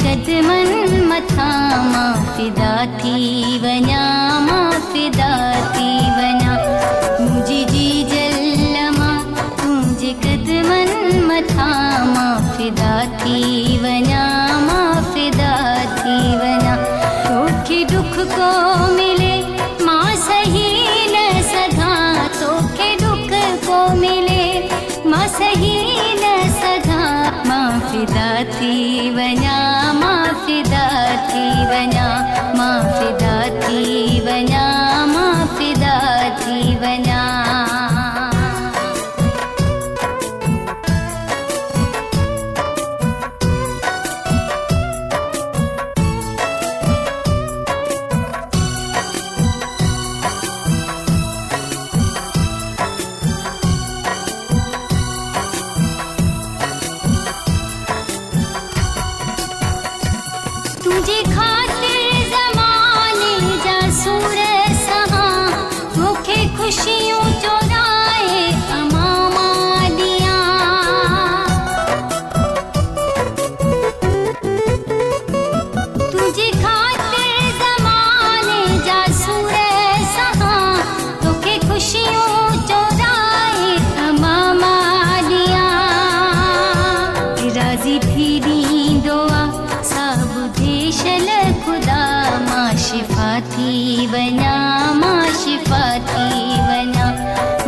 कदमन मथा मां फिदा थी वञा, मां फिदा थी वञा। मुंहिंजी जी जल्लमा तुंहिंजे कदमन मथा मां फिदा थी वञा, मां फिदा थी वञा। तोखे दुख को मिले मां सही न सघां, तोखे दुख को मिले मां सही न सघां। मां फिदा थी वञा, मां फिदा थी वञा, मां फिदा थी वञा, मां फिदा थी वञा। तुझे खातिर ज़माने जा सूर सहां, मूंखे खुशियूं चोराए अमामा दियां। तुझे खातिर ज़माने जा सूर सहां, मूंखे खुशियूं चोराए अमामा दियां। राज़ी थी ॾींदो आहे सब देशल खुदा, मां शिफ़ा थी वञा, मां शिफ़ा थी वञा,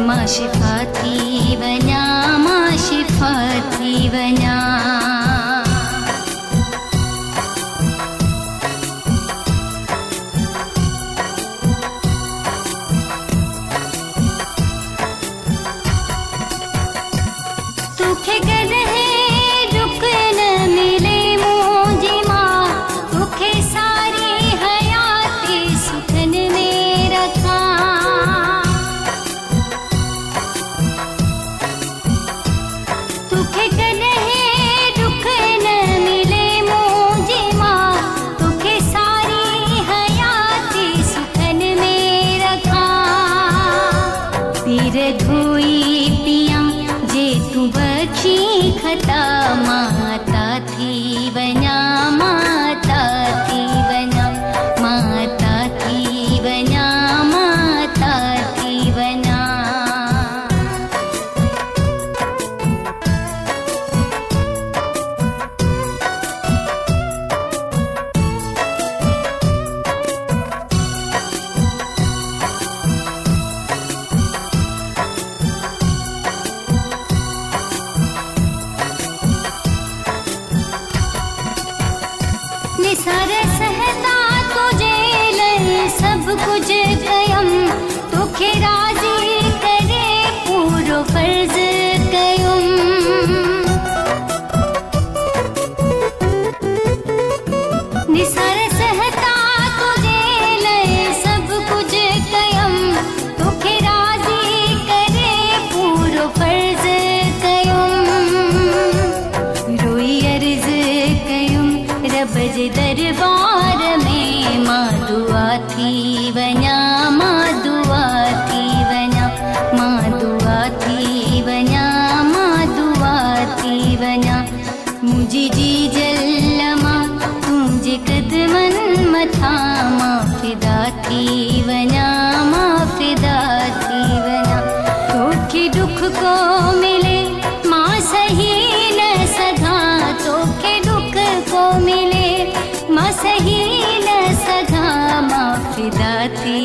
मां शिफ़ा थी वञा, मां शिफ़ा थी वञा। तोखे कॾहिं दुख न मिले मुंहिंजी मां, तोखे सारी हयाती सुखन में रखां। तोखे कॾहिं दुख न मिले मुंहिंजी मां, तोखे सारी हयाती सुखन में रखां। पीर धोई पियां जे तूं बख़्शी खता, माता थी वञा, माता थी वञा, माता थी वञा, माता थी वञा। निसार सहता तुझे लाइ सब कुछ कयम, तोखे राज़ी करे पूरो फर्ज़ कयुम। निसार सहता तुझे लाइ सब कुछ कयम, तोखे राज़ी करे पूरो फर्ज़ कयुम। रोई अर्ज़ कयुम रब जे दरबार में, मां दुआ थी वञा, मां दुआ थी वञा, मां दुआ थी वञा, मां दुआ थी वञा। मुंहिंजी जी जल्लमा तुंहिंजे कदमन मथा मां फिदा थी वञा, मां फिदा थी वञा। तोखे दुख को मिले मां सही न सघां, तोखे दुख को मिले मां सही न सघां। मां फिदा थी